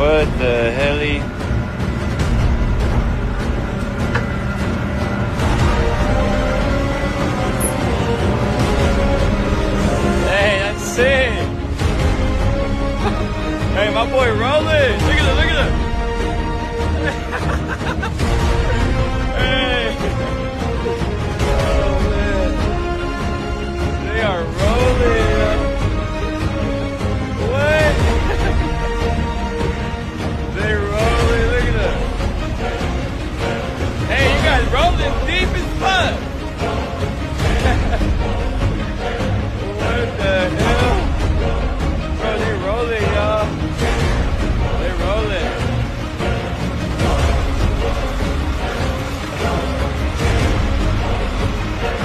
What the helly? Hey, that's sick. Hey, my boy rolling. Look at it, look at it. Hey. Oh, man. They are rolling. What? They rolling. Look at them. Hey, you guys rolling deep as fuck. What the hell? Bro, they rolling, y'all. They rolling.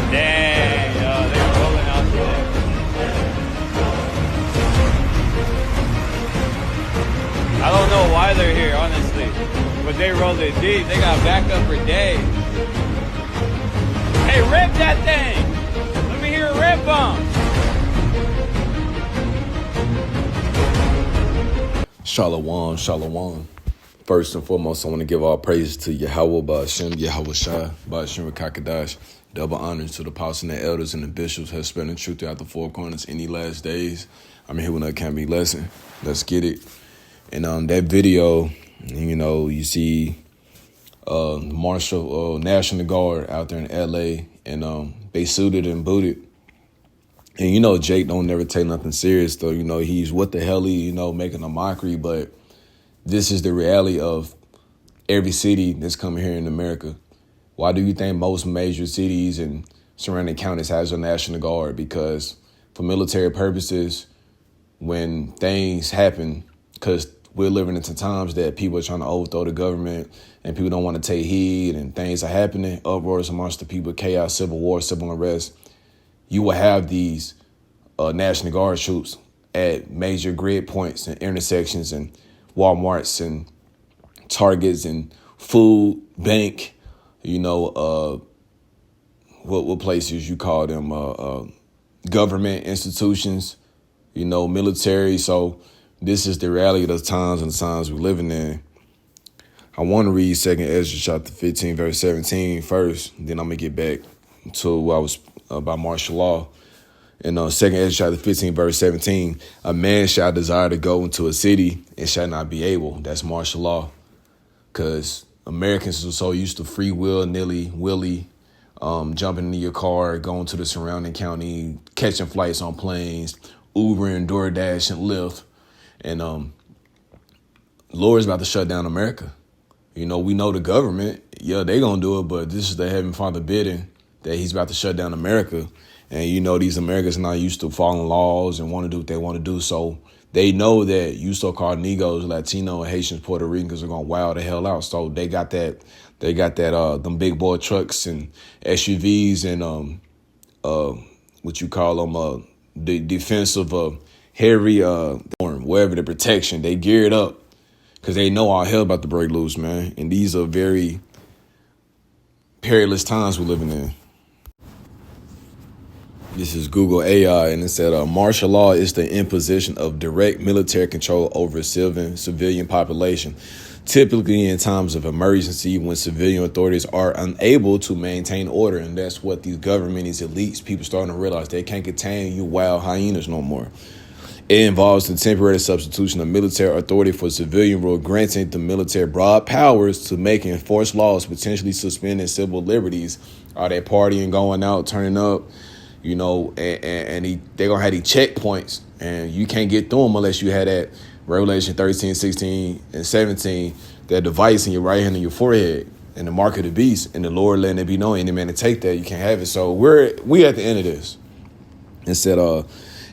Dang, y'all, they rolling out there. I don't know why they're here, honestly. But they rolled it deep. They got backup for days. Hey, rip that thing! Let me hear a rip bump. Shalom, shalom. First and foremost, I want to give all praises to Yahweh, Ba'ashem, Yahweh Shai, Ba'ashem Rakakadash. Double honors to the apostles and the elders and the bishops who have spread the truth throughout the four corners in the last days. I'm here with another Can't Be lesson. Let's get it. And that video, you know, you see Marshall National Guard out there in L.A. and they suited and booted. And, you know, Jake don't never take nothing serious, though. You know, he's what the hell he, you know, making a mockery. But this is the reality of every city that's coming here in America. Why do you think most major cities and surrounding counties has a National Guard? Because for military purposes, when things happen, because we're living into times that people are trying to overthrow the government and people don't want to take heed and things are happening, uproars amongst the people, chaos, civil war, civil unrest. You will have these National Guard troops at major grid points and intersections and Walmarts and Targets and food bank, you know, what places you call them, government institutions, you know, military. So this is the reality of the times and the times we're living in. I want to read 2nd Ezra chapter 15, verse 17 first. Then I'm going to get back to what I was about martial law. In 2nd Ezra chapter 15, verse 17, a man shall desire to go into a city and shall not be able. That's martial law. Because Americans are so used to free will, nilly-willy, jumping into your car, going to the surrounding county, catching flights on planes, Uber and DoorDash and Lyft. And Lord's about to shut down America. You know, we know the government, yeah, they going to do it, but this is the Heavenly Father bidding that he's about to shut down America. And, you know, these Americans are not used to following laws and want to do what they want to do. So they know that you so-called Negros, Latino, Haitians, Puerto Ricans are going to wow the hell out. So they got that, them big boy trucks and SUVs and what you call them, the defensive, heavy, wherever the protection, they geared up because they know all hell about to break loose, man. And these are very perilous times we're living in. This is Google AI, and it said martial law is the imposition of direct military control over civilian population, typically in times of emergency when civilian authorities are unable to maintain order. And that's what these government, these elites, people starting to realize they can't contain you wild hyenas no more. It involves the temporary substitution of military authority for civilian rule, granting the military broad powers to make enforced laws, potentially suspending civil liberties. Are they partying, going out, turning up? You know, and they're going to have these checkpoints, and you can't get through them unless you had that Revelation 13, 16, and 17, that device in your right hand and your forehead, and the mark of the beast, and the Lord letting it be known, any man to take that, you can't have it. So we at the end of this. It said,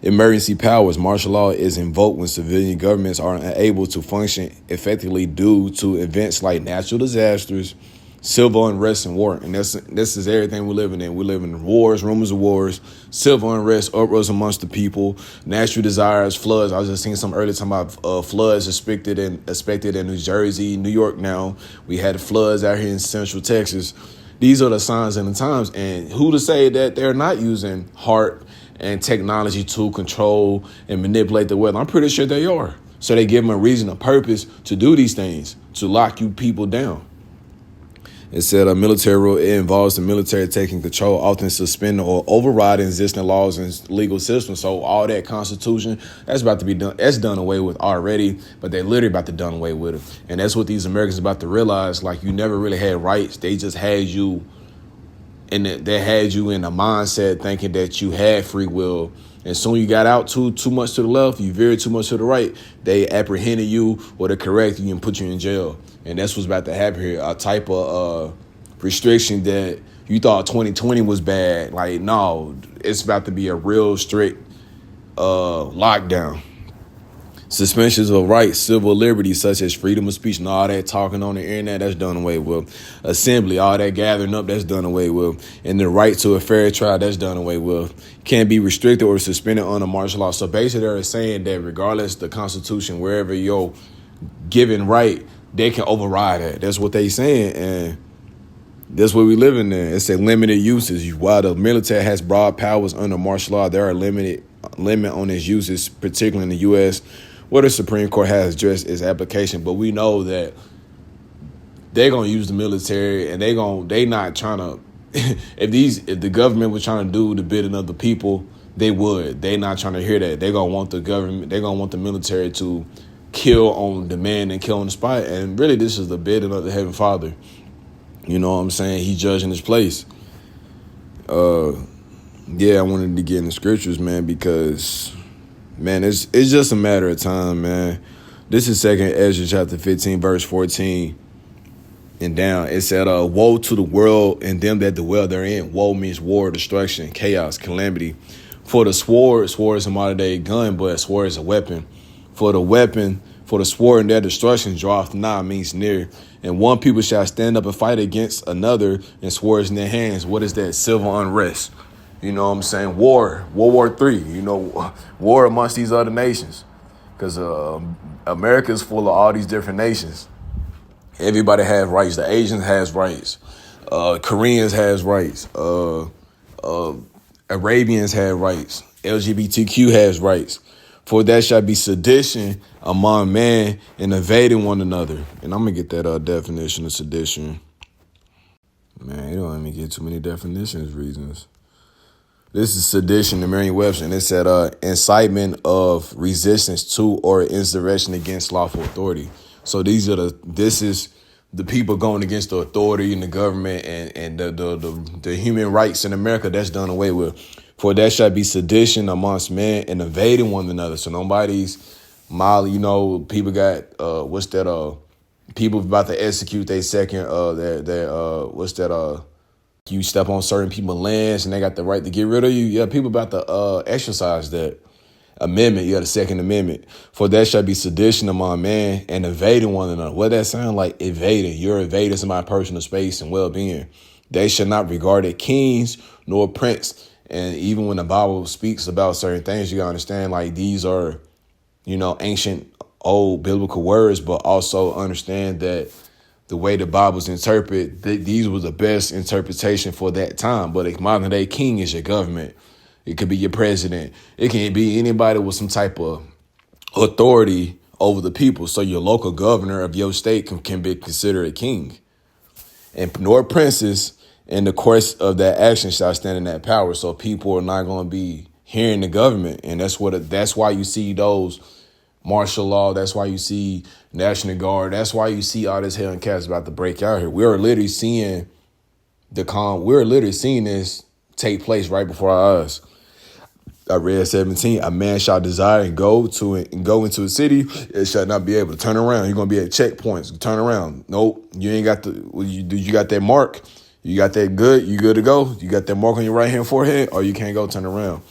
emergency powers. Martial law is invoked when civilian governments are unable to function effectively due to events like natural disasters, civil unrest, and war. And this is everything we're living in. We're living in wars, rumors of wars, civil unrest, uproars amongst the people, natural desires, floods. I was just seeing some earlier time about floods expected in New Jersey, New York now. We had floods out here in Central Texas. These are the signs and the times. And who to say that they're not using heart and technology to control and manipulate the weather? I'm pretty sure they are. So they give them a reason, a purpose to do these things, to lock you people down. It said a military rule, it involves the military taking control, often suspending or overriding existing laws and legal systems. So all that Constitution, that's about to be done. That's done away with already, but they're literally about to done away with it. And that's what these Americans about to realize. Like, you never really had rights. They just had you, and they had you in a mindset thinking that you had free will. And soon you got out too much to the left, you veered too much to the right, they apprehended you or they correct you and put you in jail. And that's what's about to happen here. A type of restriction that you thought 2020 was bad. Like, no, it's about to be a real strict lockdown. Suspensions of rights, civil liberties such as freedom of speech and all that talking on the internet, that's done away with. Assembly, all that gathering up, that's done away with. And the right to a fair trial, that's done away with. Can't be restricted or suspended under martial law. So basically they're saying that regardless of the Constitution, wherever you're given right, they can override that. That's what they saying. And that's what we live in there. It's a limited uses. While the military has broad powers under martial law, there are limit on its uses, particularly in the U.S., where the Supreme Court has addressed its application. But we know that they're gonna use the military, and they not trying to. if the government was trying to do the bidding of the people, they would. They not trying to hear that. They're gonna want the government. They're gonna want the military to kill on demand and kill on the spot. And really, this is the bidding of the Heavenly Father. You know what I'm saying? He judging his place. Yeah, I wanted to get in the scriptures, man, because, man, it's just a matter of time, man. This is 2nd Ezra chapter 15, verse 14 and down. It said, woe to the world and them that dwell therein. Woe means war, destruction, chaos, calamity. For the sword is a modern day gun, but a sword is a weapon. For the sword and their destruction draweth nigh, means near. And one people shall stand up and fight against another, and swords in their hands. What is that? Civil unrest. You know what I'm saying? War, World War III, you know, war amongst these other nations. Because America is full of all these different nations. Everybody has rights. The Asians has rights. Koreans has rights. Arabians have rights. LGBTQ has rights. For that shall be sedition among man and invading one another. And I'm going to get that definition of sedition. Man, you don't let me get too many definitions reasons. This is sedition, the Merriam-Webster, and it said incitement of resistance to or insurrection against lawful authority. So this is the people going against the authority in the government and the human rights in America. That's done away with. For that shall be sedition amongst men and invading one another. So nobody's you know, people got people about to execute their second you step on certain people's lands and they got the right to get rid of you. Yeah, people about to exercise that amendment. You got the Second Amendment. For that shall be sedition among man and invading one another. What that sound like? Invading. You're invading somebody's personal space and well-being. They shall not regard it kings nor prince. And even when the Bible speaks about certain things, you gotta understand, like, these are, you know, ancient, old biblical words, but also understand that the way the Bible's interpret, these were the best interpretation for that time. But a modern day king is your government. It could be your president. It can be anybody with some type of authority over the people. So your local governor of your state can be considered a king. And nor princes in the course of that action shall stand in that power. So people are not going to be hearing the government. And that's why you see those martial law. That's why you see National Guard. That's why you see all this hell and cats about to break out here. We're literally seeing this take place right before our eyes. I read 17. A man shall desire and go into a city, it shall not be able to turn around. You're gonna be at checkpoints. Turn around. Nope. You ain't got you got that mark. You got that good. You good to go. You got that mark on your right hand forehead, or you can't go. Turn around.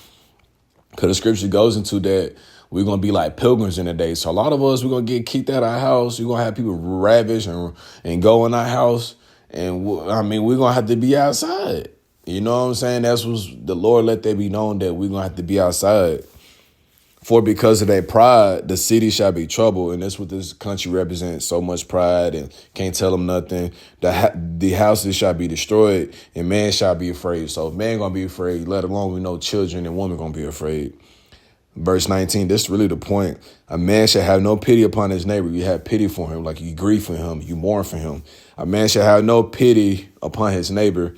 Because the scripture goes into that. We're going to be like pilgrims in the day. So a lot of us, we're going to get kicked out of our house. We're going to have people ravish and go in our house. And we're going to have to be outside. You know what I'm saying? That's what the Lord let there be known, that we're going to have to be outside. For because of that pride, the city shall be troubled. And that's what this country represents. So much pride and can't tell them nothing. The houses shall be destroyed and man shall be afraid. So if man going to be afraid, let alone we know children and women going to be afraid. Verse 19, this is really the point. A man shall have no pity upon his neighbor. You have pity for him, like you grieve for him, you mourn for him. A man shall have no pity upon his neighbor,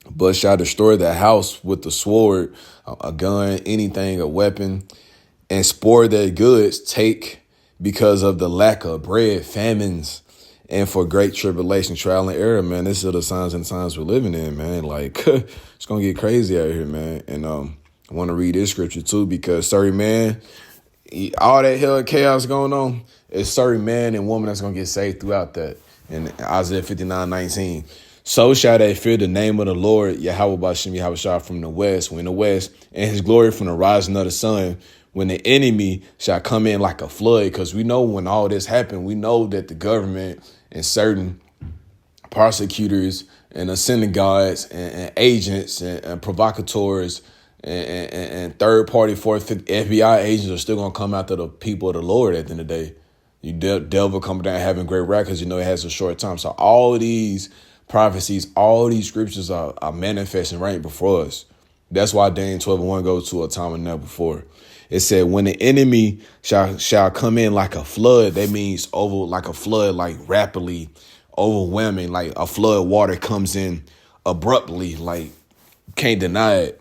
but shall destroy the house with the sword, a gun, anything, a weapon, and spoil their goods, take because of the lack of bread, famines, and for great tribulation, trial and error, man. This are the signs and times we're living in, man. Like, it's going to get crazy out here, man. And I want to read this scripture, too, because certain man, all that hell chaos going on, it's certain man and woman that's going to get saved throughout that. In Isaiah 59:19. So shall they fear the name of the Lord, Yahweh Bashem Yahweh from the west, when the west, and his glory from the rising of the sun, when the enemy shall come in like a flood. Because we know when all this happened, we know that the government and certain prosecutors and the synagogues and agents and provocateurs and third party, fourth, fifth FBI agents are still going to come after the people of the Lord at the end of the day. You devil coming down having great wrath because you know it has a short time. So all of these prophecies, all these scriptures are manifesting right before us. That's why Daniel 12:1 goes to a time and never before. It said, when the enemy shall come in like a flood, that means over like a flood, like rapidly overwhelming, like a flood water comes in abruptly, like you can't deny it.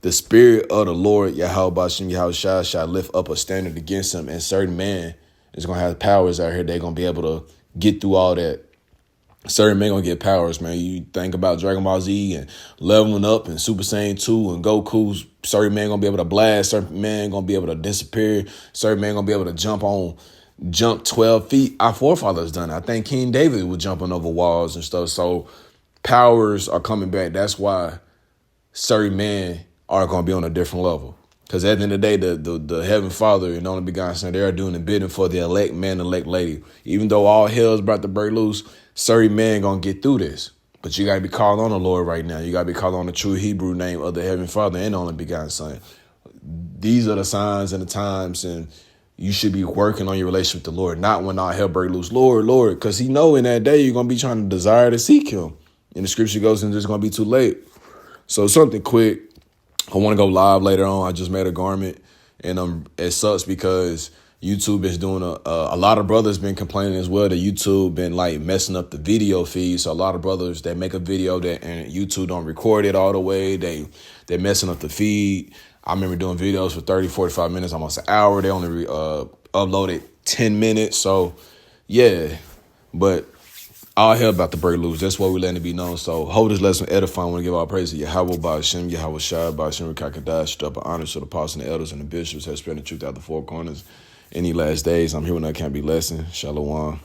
The spirit of the Lord, Yahweh Bashem Yahweh shall lift up a standard against him, and certain man is going to have powers out here. They're going to be able to get through all that. Certain men going to get powers, man. You think about Dragon Ball Z and leveling up and Super Saiyan 2 and Goku's. Certain men going to be able to blast. Certain men going to be able to disappear. Certain men going to be able to jump 12 feet. Our forefathers done it. I think King David was jumping over walls and stuff. So powers are coming back. That's why certain men are going to be on a different level. Because at the end of the day, the Heavenly Father and only begotten Son, they are doing the bidding for the elect man, elect lady. Even though all hell is about to break loose, certain man going to get through this. But you got to be called on the Lord right now. You got to be called on the true Hebrew name of the Heavenly Father and the only begotten Son. These are the signs and the times, and you should be working on your relationship with the Lord, not when all hell break loose. Lord, Lord, because he know in that day you're going to be trying to desire to seek him. And the scripture goes, and it's going to be too late. So something quick. I want to go live later on. I just made a garment, and it sucks because YouTube is doing a lot of brothers been complaining as well that YouTube been like messing up the video feed. So a lot of brothers that make a video and YouTube don't record it all the way. They're messing up the feed. I remember doing videos for 30, 45 minutes, almost an hour. They only uploaded 10 minutes. So yeah, but all hell about to break loose. That's what we're letting it be known. So hold this lesson edifying. I want to give all praise to Yahweh Ba'ashem, Yahweh Shai, Ba'ashem Rekakadash, double honor to the apostles and the elders and the bishops that spread the truth out the four corners. Any last days, I'm here when I can't be lesson. Shalom.